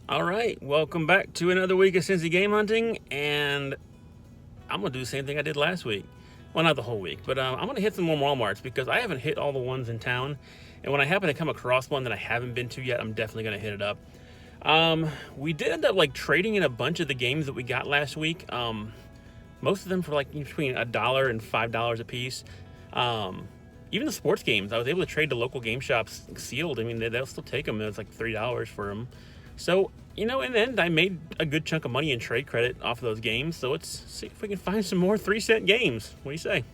All right, welcome back to another week of Cincy Game Hunting, and I'm gonna do the same thing I did last week. Well, not the whole week, but I'm gonna hit some more WalMarts because I haven't hit all the ones in town, and when I happen to come across one that I haven't been to yet, I'm definitely gonna hit it up. We did end up trading in a bunch of the games that we got last week. Most of them for between $1 and $5 a piece. Even the sports games, I was able to trade to local game shops sealed. I mean, they'll still take them. It was like $3 for them. So, in the end, I made a good chunk of money in trade credit off of those games. So let's see if we can find some more 3-cent games. What do you say?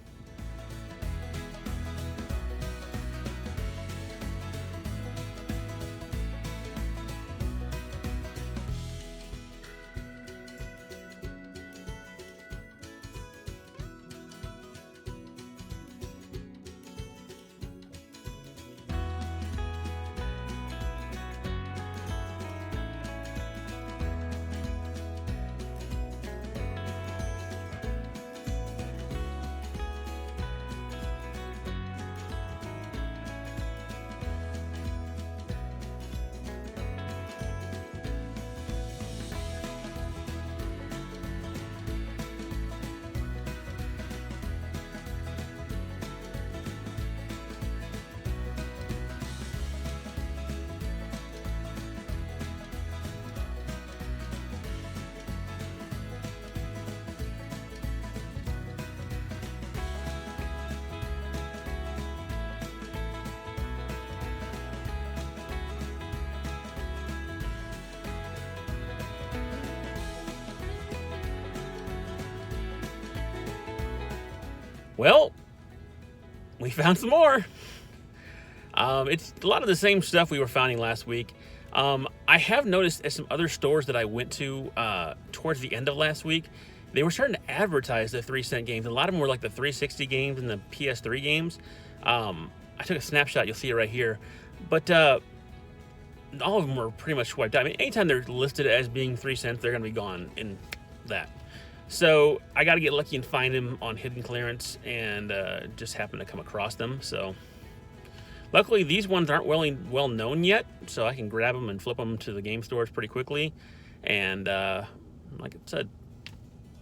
Well, we found some more. It's a lot of the same stuff we were finding last week. I have noticed at some other stores that I went to towards the end of last week, they were starting to advertise the 3-cent games. A lot of them were like the 360 games and the PS3 games. I took a snapshot. You'll see it right here. But all of them were pretty much wiped out. I mean, anytime they're listed as being 3 cents, they're going to be gone in that. So I got to get lucky and find them on hidden clearance, and just happen to come across them. So luckily, these ones aren't well known yet, so I can grab them and flip them to the game stores pretty quickly. And like I said,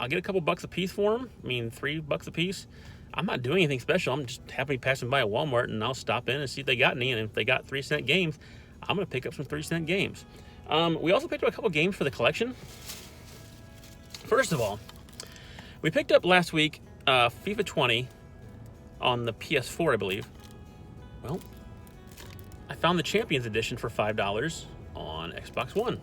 I'll get a couple bucks a piece for them. I mean, $3 a piece. I'm not doing anything special. I'm just happily passing by a Walmart, and I'll stop in and see if they got any. And if they got 3-cent games, I'm going to pick up some 3-cent games. We also picked up a couple games for the collection. First of all, we picked up last week FIFA 20 on the PS4, I believe. Well, I found the Champions Edition for $5 on Xbox One.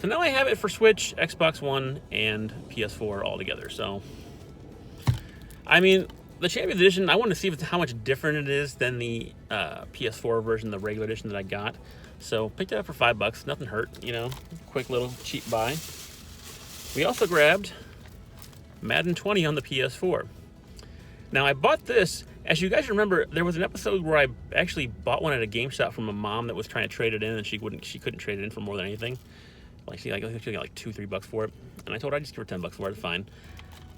So now I have it for Switch, Xbox One, and PS4 all together. So, I mean, the Champions Edition, I want to see how much different it is than the PS4 version, the regular edition that I got. So, picked it up for $5. Nothing hurt, quick little cheap buy. We also grabbed Madden 20 on the PS4. Now, I bought this. As you guys remember, there was an episode where I actually bought one at a game shop from a mom that was trying to trade it in, and she couldn't trade it in for more than anything. I think she got like $2-3 for it, and I told her I'd just give her $10 for it. It's fine.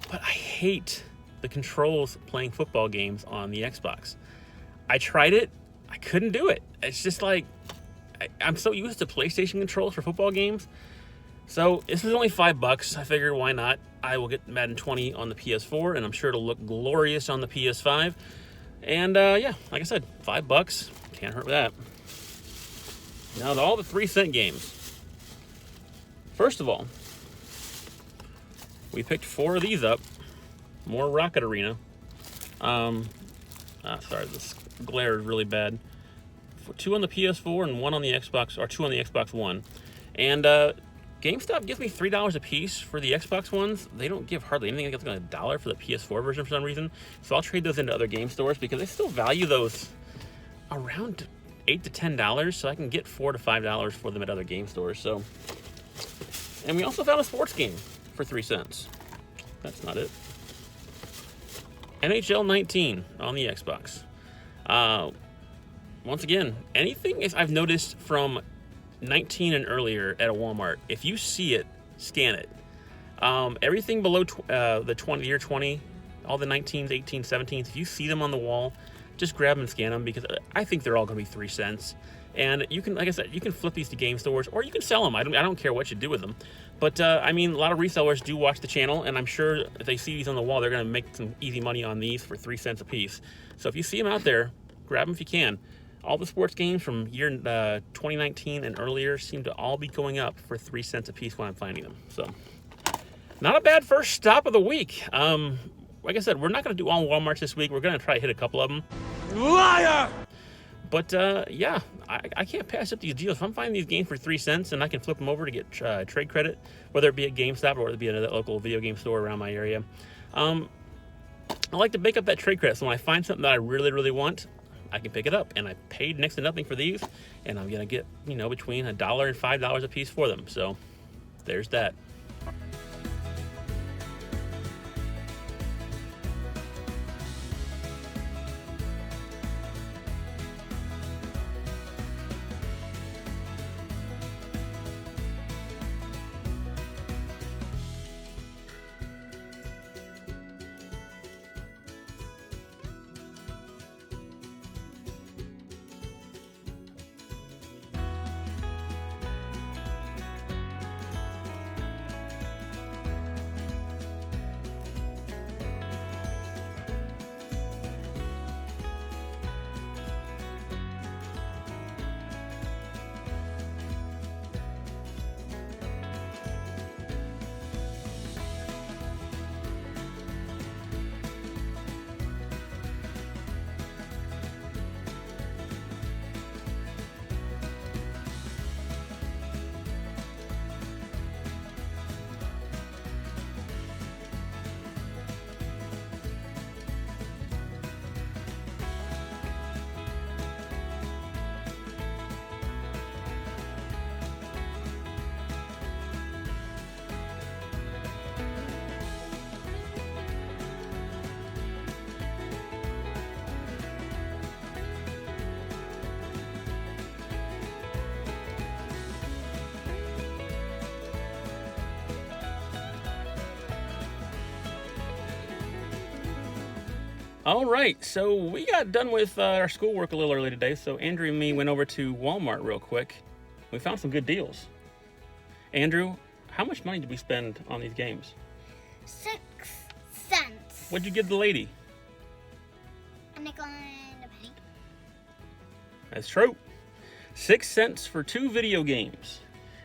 But I hate the controls playing football games on the Xbox. I tried it. I couldn't do it. It's just like I'm so used to PlayStation controls for football games. So this is only $5. I figured, why not? I will get Madden 20 on the PS4, and I'm sure it'll look glorious on the PS5. And yeah, like I said, $5 can't hurt with that. Now to all the 3-cent games. First of all, we picked 4 of these up. More Rocket Arena. Sorry, this glare is really bad. 2 on the PS4 and 1 on the Xbox, or 2 on the Xbox One. And GameStop gives me $3 a piece for the Xbox ones. They don't give hardly anything. I think it's like $1 for the PS4 version for some reason. So I'll trade those into other game stores because they still value those around $8 to $10. So I can get $4 to $5 for them at other game stores. So, and we also found a sports game for 3 cents. That's not it. NHL 19 on the Xbox. Once again, anything I've noticed from 19 and earlier at a Walmart, if you see it, scan it. Everything below the year 20, all the 19s, 18s, 17s, if you see them on the wall, just grab them and scan them, because I think they're all going to be 3 cents. And you can, like I said, you can flip these to game stores, or you can sell them. I don't care what you do with them. But I mean, a lot of resellers do watch the channel, and I'm sure if they see these on the wall, they're going to make some easy money on these for 3 cents a piece. So if you see them out there, grab them if you can. All the sports games from year 2019 and earlier seem to all be going up for 3 cents a piece when I'm finding them. So not a bad first stop of the week. Like I said, we're not going to do all Walmarts this week. We're going to try to hit a couple of them. Liar! But yeah, I can't pass up these deals. If I'm finding these games for 3 cents and I can flip them over to get trade credit, whether it be at GameStop or whether it be at a local video game store around my area, I like to make up that trade credit. So when I find something that I really, really want, I can pick it up. And I paid next to nothing for these, and I'm going to get, between $1 and $5 a piece for them. So there's that. All right, so we got done with our schoolwork a little early today, so Andrew and me went over to Walmart real quick. We found some good deals. Andrew, how much money did we spend on these games? 6 cents. What'd you give the lady? A nickel and a penny. That's true. 6 cents for 2 video games.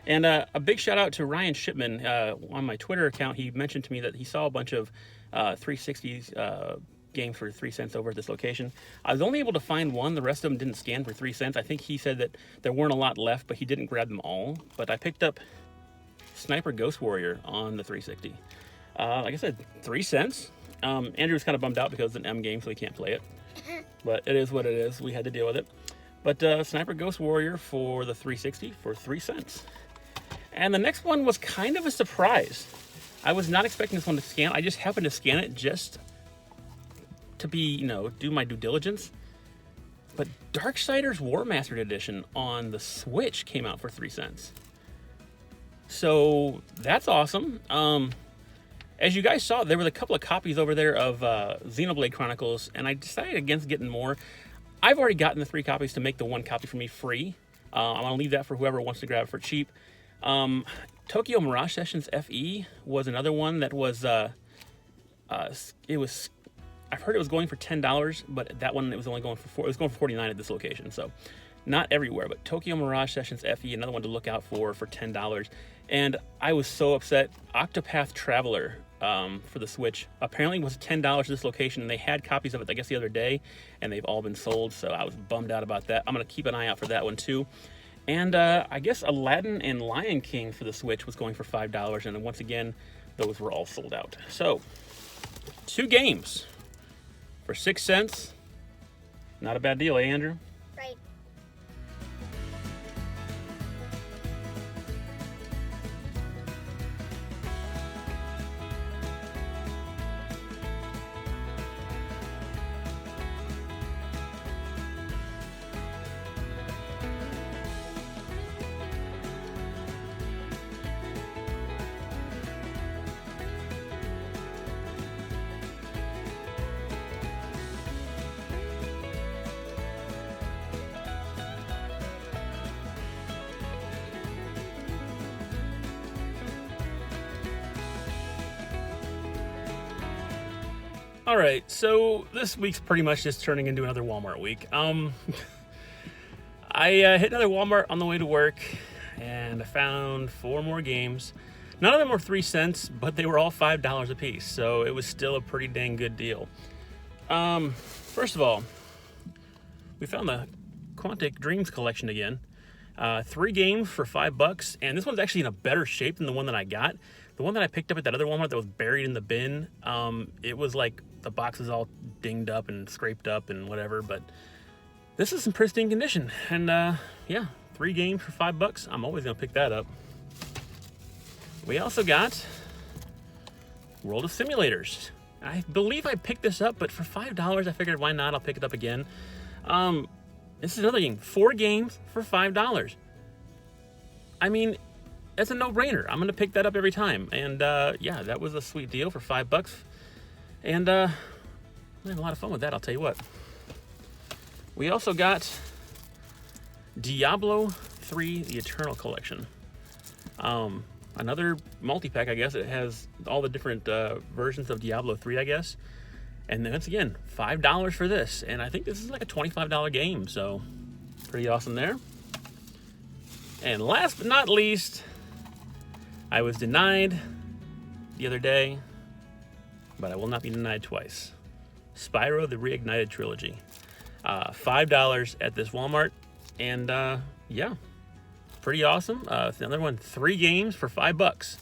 And a big shout out to Ryan Shipman on my Twitter account. He mentioned to me that he saw a bunch of 360s games for 3 cents over at this location. I was only able to find one. The rest of them didn't scan for 3 cents. I think he said that there weren't a lot left, but he didn't grab them all. But I picked up Sniper Ghost Warrior on the 360. Like I said, 3 cents. Andrew was kind of bummed out because it's an M game, so he can't play it. But it is what it is. We had to deal with it. But Sniper Ghost Warrior for the 360 for 3 cents. And the next one was kind of a surprise. I was not expecting this one to scan. I just happened to scan it just to be, do my due diligence. But Darksiders War Mastered Edition on the Switch came out for 3 cents. So that's awesome. As you guys saw, there were a couple of copies over there of Xenoblade Chronicles, and I decided against getting more. I've already gotten the 3 copies to make the 1 copy for me free. I'm going to leave that for whoever wants to grab it for cheap. Tokyo Mirage Sessions FE was another one that was, I've heard it was going for $10, but that one it was only going for it was going for $49 at this location. So not everywhere, but Tokyo Mirage Sessions FE, another one to look out for $10. And I was so upset. Octopath Traveler for the Switch apparently was $10 at this location, and they had copies of it, I guess, the other day, and they've all been sold. So I was bummed out about that. I'm gonna keep an eye out for that one too. And I guess Aladdin and Lion King for the Switch was going for $5, and once again, those were all sold out. So 2 games for 6 cents. Not a bad deal, eh, Andrew? Right. All right, so this week's pretty much just turning into another Walmart week. I hit another Walmart on the way to work, and I found 4 more games. None of them were 3 cents, but they were all $5 a piece, so it was still a pretty dang good deal. First of all, we found the Quantic Dreams collection again. 3 games for $5, and this one's actually in a better shape than the one that I got. The one that I picked up at that other Walmart that was buried in the bin, it was like the box is all dinged up and scraped up and whatever, but this is in pristine condition. And yeah, 3 games for $5. I'm always gonna pick that up. We also got World of Simulators. I believe I picked this up, but for $5, I figured why not? I'll pick it up again. This is another game. 4 games for $5. I mean, that's a no-brainer. I'm gonna pick that up every time. And yeah, that was a sweet deal for $5. And I had a lot of fun with that, I'll tell you what. We also got Diablo 3: The Eternal Collection. Another multi-pack, I guess. It has all the different versions of Diablo 3, I guess. And then once again, $5 for this. And I think this is like a $25 game, so pretty awesome there. And last but not least, I was denied the other day, but I will not be denied twice. Spyro the Reignited Trilogy. $5 at this Walmart. And yeah, pretty awesome. It's another one, 3 games for $5,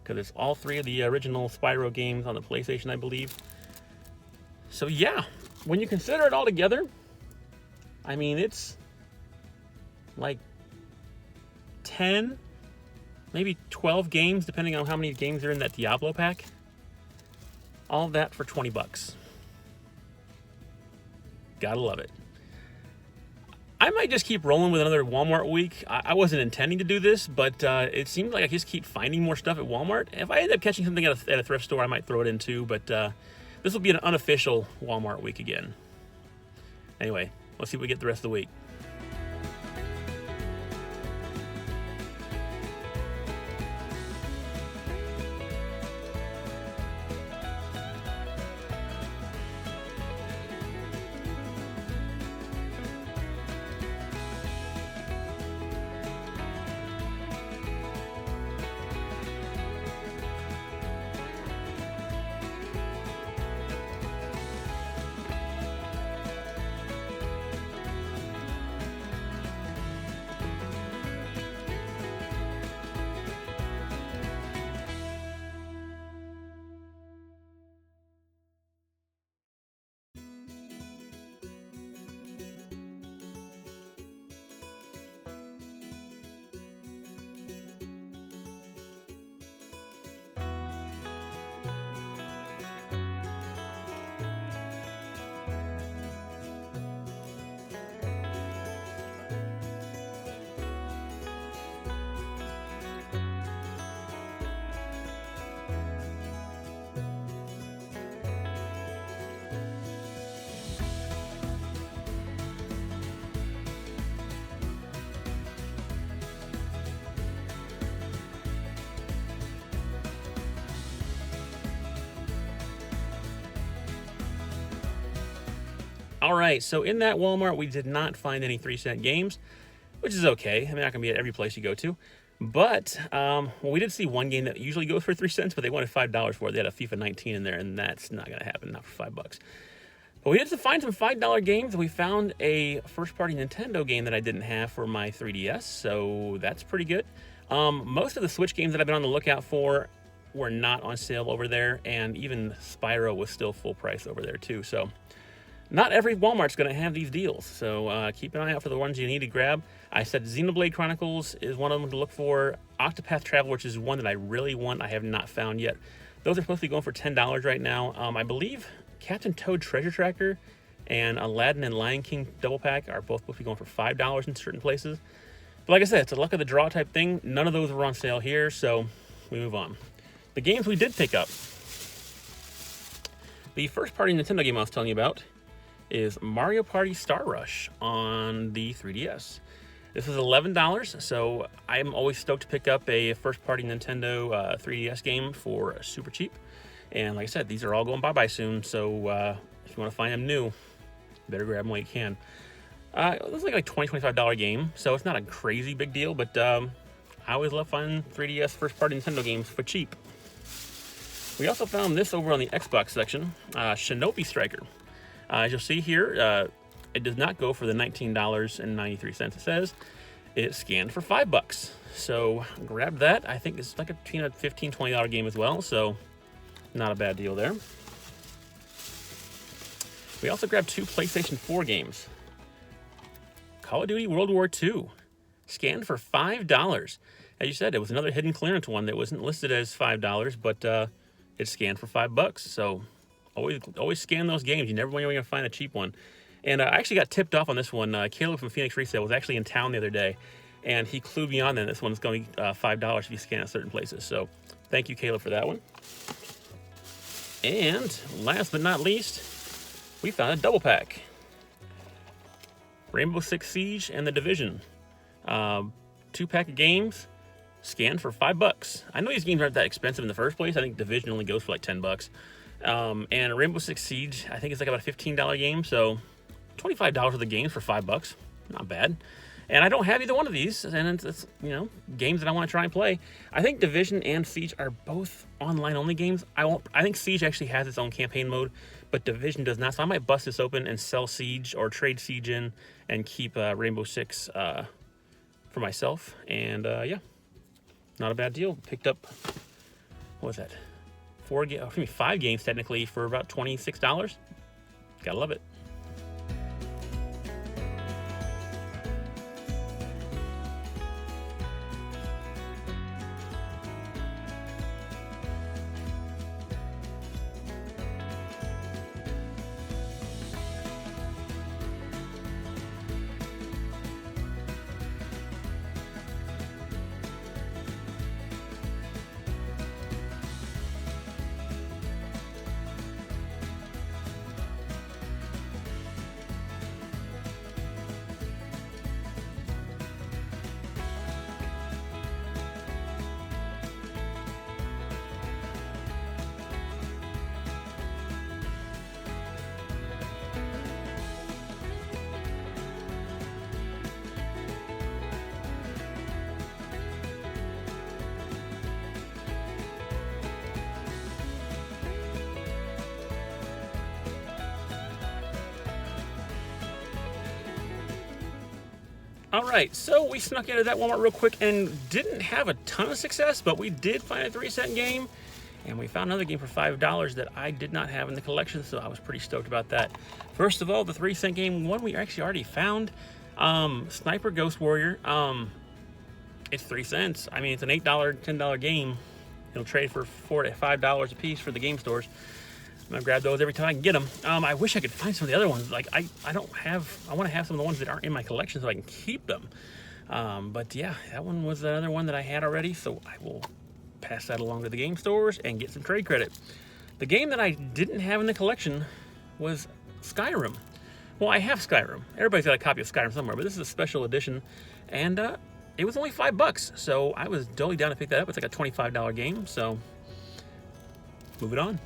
because it's all 3 of the original Spyro games on the PlayStation, I believe. So yeah, when you consider it all together, I mean, it's like 10, maybe 12 games, depending on how many games are in that Diablo pack. All of that for $20. Gotta love it. I might just keep rolling with another Walmart week. I wasn't intending to do this, but it seems like I just keep finding more stuff at Walmart. If I end up catching something at a thrift store, I might throw it in too, but this will be an unofficial Walmart week again. Anyway, let's see what we get the rest of the week. All right, so in that Walmart, we did not find any 3-cent games, which is okay. I mean, not gonna be at every place you go to. But well, we did see one game that usually goes for 3 cents, but they wanted $5 for it. They had a FIFA 19 in there, and that's not gonna happen, not for $5. But we did find some $5 games. We found a first-party Nintendo game that I didn't have for my 3DS, so that's pretty good. Most of the Switch games that I've been on the lookout for were not on sale over there, and even Spyro was still full price over there too. So not every Walmart's going to have these deals, so keep an eye out for the ones you need to grab. I said Xenoblade Chronicles is one of them to look for. Octopath Traveler, which is one that I really want, I have not found yet. Those are supposed to be going for $10 right now. I believe Captain Toad Treasure Tracker and Aladdin and Lion King double pack are both supposed to be going for $5 in certain places. But like I said, it's a luck of the draw type thing. None of those were on sale here, so we move on. The games we did pick up. The first party Nintendo game I was telling you about is Mario Party Star Rush on the 3DS. This is $11, so I'm always stoked to pick up a first-party Nintendo 3DS game for super cheap. And like I said, these are all going bye-bye soon, so if you want to find them new, better grab them while you can. It looks like a $20, $25 game, so it's not a crazy big deal, but I always love finding 3DS first-party Nintendo games for cheap. We also found this over on the Xbox section, Shinobi Striker. As you'll see here, it does not go for the $19.93 it says. It's scanned for $5. So grab that. I think it's like a $15, $20 game as well, so not a bad deal there. We also grabbed 2 PlayStation 4 games. Call of Duty World War II, scanned for $5. As you said, it was another hidden clearance one that wasn't listed as $5, but it's scanned for $5. So always scan those games. You never know when you're going to find a cheap one. And I actually got tipped off on this one. Caleb from Phoenix Resale was actually in town the other day, and he clued me on that this one's going to be $5 if you scan at certain places. So thank you, Caleb, for that one. And last but not least, we found a double pack. Rainbow Six Siege and The Division. 2-pack of games, scanned for $5. I know these games aren't that expensive in the first place. I think Division only goes for like $10. And Rainbow Six Siege, I think it's like about a $15 game, so $25 of the games for $5. Not bad. And I don't have either one of these, and it's games that I want to try and play. I think Division and Siege are both online-only games. I think Siege actually has its own campaign mode, but Division does not. So I might bust this open and sell Siege or trade Siege in and keep Rainbow Six for myself. And yeah, not a bad deal. Picked up, what was that? 5 games technically for about $26. Gotta love it. All right, so we snuck into that Walmart real quick and didn't have a ton of success, but we did find a 3-cent game, and we found another game for $5 that I did not have in the collection, so I was pretty stoked about that. First of all, the 3-cent game, one we actually already found, Sniper Ghost Warrior. It's 3 cents. I mean, it's an $8, $10 game. It'll trade for $4 to $5 a piece for the game stores. I'm gonna grab those every time I can get them. I wish I could find some of the other ones. Like I want to have some of the ones that aren't in my collection so I can keep them. But yeah, that one was another one that I had already, so I will pass that along to the game stores and get some trade credit. The game that I didn't have in the collection was Skyrim. Well, I have Skyrim. Everybody's got a copy of Skyrim somewhere, but this is a special edition, and it was only $5, so I was totally down to pick that up. It's like a $25 game, so move it on.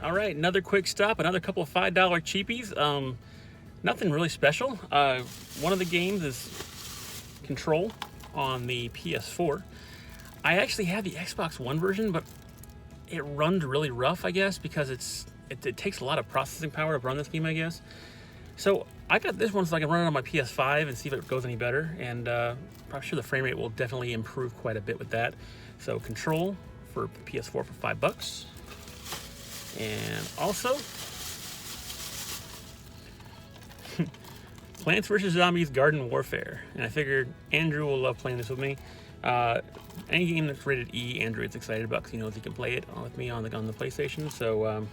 All right, another quick stop, another couple of $5 cheapies. Nothing really special. One of the games is Control on the PS4. I actually have the Xbox One version, but it runs really rough, I guess, because it takes a lot of processing power to run this game, I guess. So I got this one so I can run it on my PS5 and see if it goes any better, and I'm sure the frame rate will definitely improve quite a bit with that. So Control for PS4 for $5. And also Plants vs. Zombies Garden Warfare. And I figured Andrew will love playing this with me. Any game that's rated E, Andrew is excited about because he knows he can play it with me on the PlayStation. So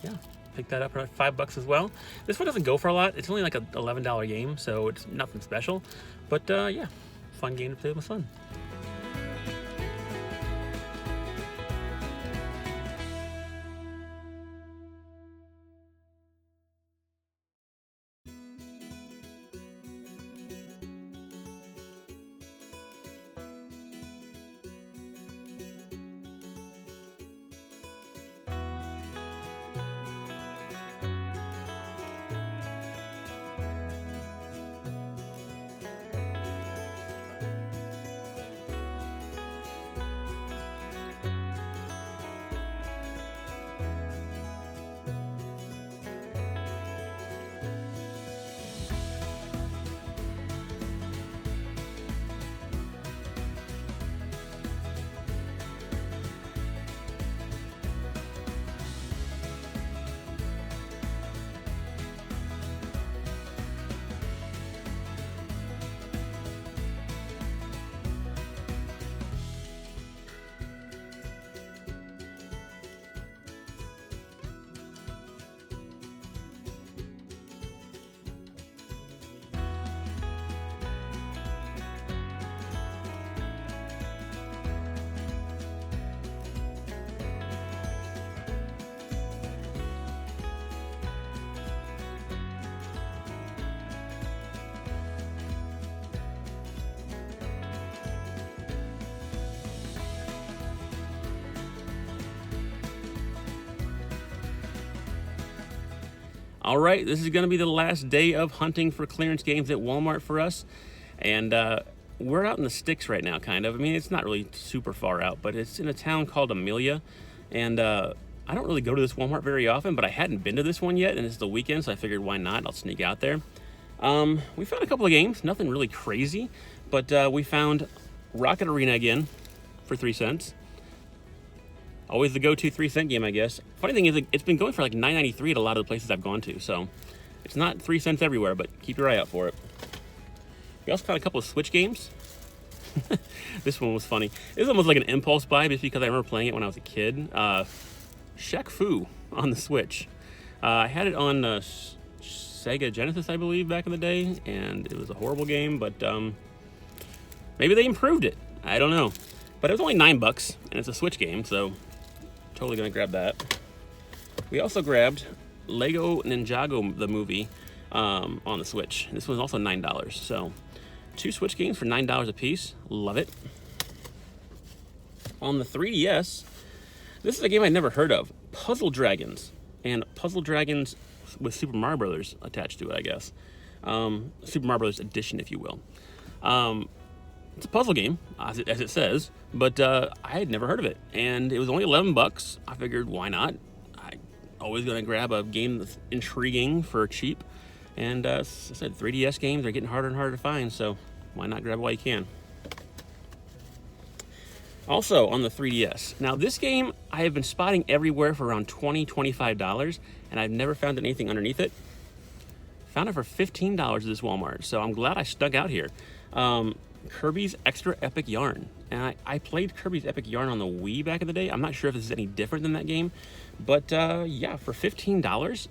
yeah, pick that up for $5 as well. This one doesn't go for a lot. It's only like an $11 game, so it's nothing special. But yeah, fun game to play with my son. All right, this is going to be the last day of hunting for clearance games at Walmart for us. And we're out in the sticks right now, kind of. I mean, it's not really super far out, but it's in a town called Amelia. And I don't really go to this Walmart very often, but I hadn't been to this one yet, and it's the weekend, so I figured why not? I'll sneak out there. We found a couple of games, nothing really crazy, but we found Rocket Arena again for 3 cents. Always the go-to 3-cent game, I guess. Funny thing is, it's been going for like $9.93 at a lot of the places I've gone to, so it's not 3 cents everywhere, but keep your eye out for it. We also found a couple of Switch games. This one was funny. It was almost like an impulse buy just because I remember playing it when I was a kid. Shaq Fu on the Switch. I had it on Sega Genesis, I believe, back in the day, and it was a horrible game, but maybe they improved it. I don't know. But it was only $9, and it's a Switch game, so totally gonna grab that. We also grabbed Lego Ninjago the movie on the Switch. This was also $9, so 2 Switch games for $9 a piece. Love it. On the 3DS, this is a game I'd never heard of, Puzzle Dragons, and Puzzle Dragons with Super Mario Brothers attached to it, I guess. Super Mario Brothers Edition, if you will. It's a puzzle game, as it says, but I had never heard of it, and it was only $11. I figured, why not? I'm always going to grab a game that's intriguing for cheap, and as I said, 3DS games are getting harder and harder to find, so why not grab it while you can? Also on the 3DS. Now this game I have been spotting everywhere for around $20, $25, and I've never found anything underneath it. Found it for $15 at this Walmart, so I'm glad I stuck out here. Kirby's Extra Epic Yarn. And I played Kirby's Epic Yarn on the Wii back in the day. I'm not sure if this is any different than that game, but yeah, for $15,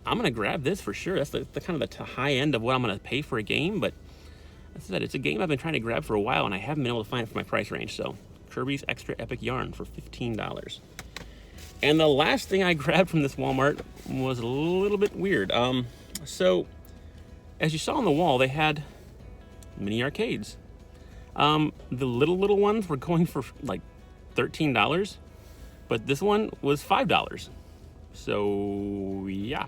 I'm gonna grab this for sure. That's the kind of the high end of what I'm gonna pay for a game, but as I said, it's a game I've been trying to grab for a while, and I haven't been able to find it for my price range, so Kirby's Extra Epic Yarn for $15. And the last thing I grabbed from this Walmart was a little bit weird. So, as you saw on the wall, they had mini arcades. The little ones were going for like $13, but this one was $5. So, yeah.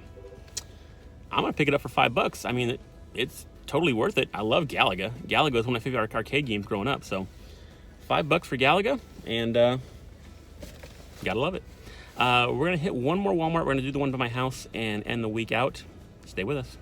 I'm gonna pick it up for $5. I mean, it's totally worth it. I love Galaga. Galaga is one of my favorite arcade games growing up. So $5 for Galaga, and gotta love it. We're gonna hit one more Walmart. We're gonna do the one by my house and end the week out. Stay with us.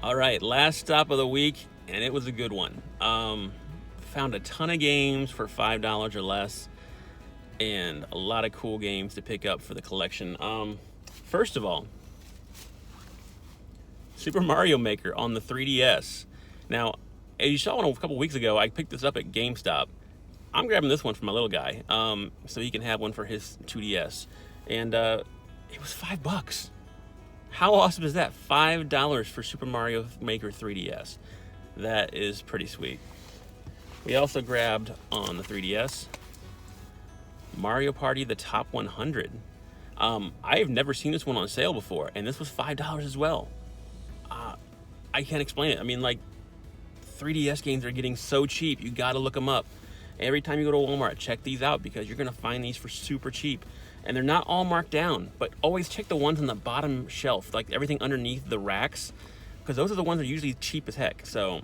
All right, last stop of the week, and it was a good one. Found a ton of games for $5 or less, and a lot of cool games to pick up for the collection. First of all, Super Mario Maker on the 3DS. Now, as you saw a couple weeks ago, I picked this up at GameStop. I'm grabbing this one for my little guy, so he can have one for his 2DS. And it was $5. How awesome is that? $5 for Super Mario Maker 3DS. That is pretty sweet. We also grabbed on the 3DS Mario Party The Top 100. I have never seen this one on sale before, and this was $5 as well. I can't explain it. I mean, like, 3DS games are getting so cheap. You gotta look them up. Every time you go to Walmart, check these out because you're gonna find these for super cheap. And they're not all marked down, but always check the ones on the bottom shelf, like everything underneath the racks, because those are the ones that are usually cheap as heck. So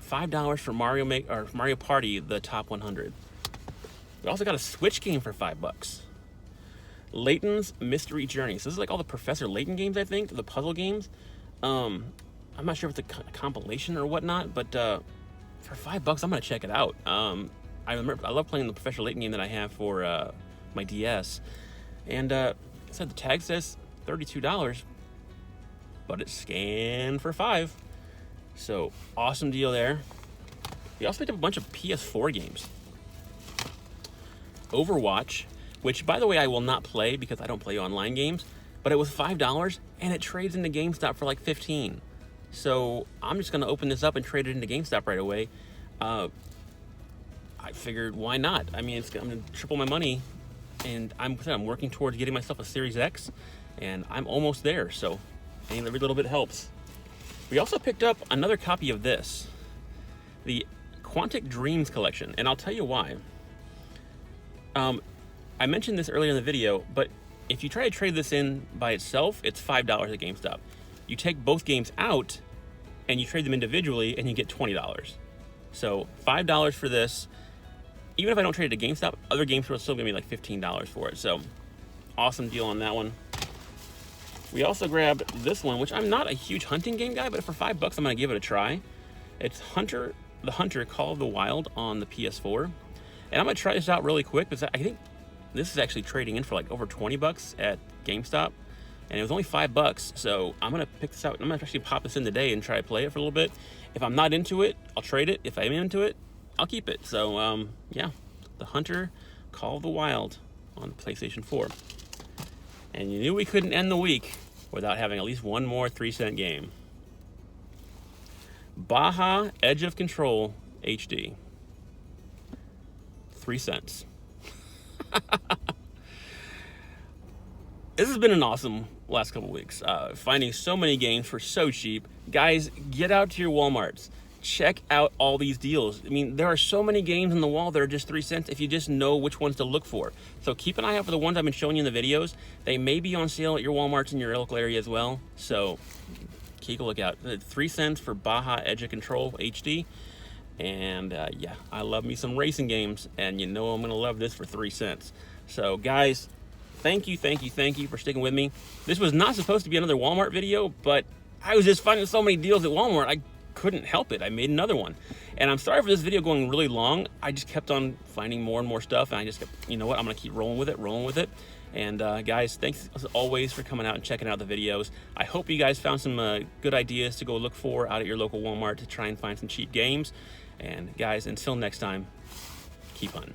$5 for Mario Party, the Top 100. We also got a Switch game for $5. Layton's Mystery Journey. So this is like all the Professor Layton games, I think, the puzzle games. I'm not sure if it's a compilation or whatnot, but for $5, I'm gonna check it out. I love playing the Professor Layton game that I have for my DS. And said the tag says $32, but it's scanned for $5. So awesome deal there. We also picked up a bunch of PS4 games. Overwatch, which by the way I will not play because I don't play online games, but it was $5 and it trades into GameStop for like $15. So I'm just gonna open this up and trade it into GameStop right away. I figured why not? I mean, I'm gonna triple my money. And I'm working towards getting myself a Series X, and I'm almost there, so every little bit helps. We also picked up another copy of this, the Quantic Dreams collection, and I'll tell you why. I mentioned this earlier in the video, but if you try to trade this in by itself, it's $5 at GameStop. You take both games out, and you trade them individually, and you get $20. So $5 for this. Even if I don't trade it to GameStop, other games are still gonna be like $15 for it. So awesome deal on that one. We also grabbed this one, which I'm not a huge hunting game guy, but for $5, I'm gonna give it a try. It's The Hunter Call of the Wild on the PS4. And I'm gonna try this out really quick because I think this is actually trading in for like over $20 at GameStop. And it was only $5, so I'm gonna pick this out. I'm gonna actually pop this in today and try to play it for a little bit. If I'm not into it, I'll trade it. If I'm into it, I'll keep it. So yeah, The Hunter Call of the Wild on the PlayStation 4. And you knew we couldn't end the week without having at least one more 3-cent game. Baja Edge of Control HD. 3 cents. This has been an awesome last couple weeks. Finding so many games for so cheap. Guys, get out to your Walmarts. Check out all these deals. I mean, there are so many games on the wall that are just 3 cents if you just know which ones to look for. So keep an eye out for the ones I've been showing you in the videos. They may be on sale at your Walmarts in your local area as well. So keep a look out. 3 cents for Baja Edge of Control HD. And yeah, I love me some racing games, and you know I'm gonna love this for 3 cents. So guys, thank you for sticking with me. This was not supposed to be another Walmart video, but I was just finding so many deals at Walmart, I couldn't help it. I made another one. And I'm sorry for this video going really long. I just kept on finding more and more stuff, and I just kept, you know what, I'm gonna keep rolling with it. And guys, thanks as always for coming out and checking out the videos. I hope you guys found some good ideas to go look for out at your local Walmart to try and find some cheap games. And guys, until next time, keep hunting.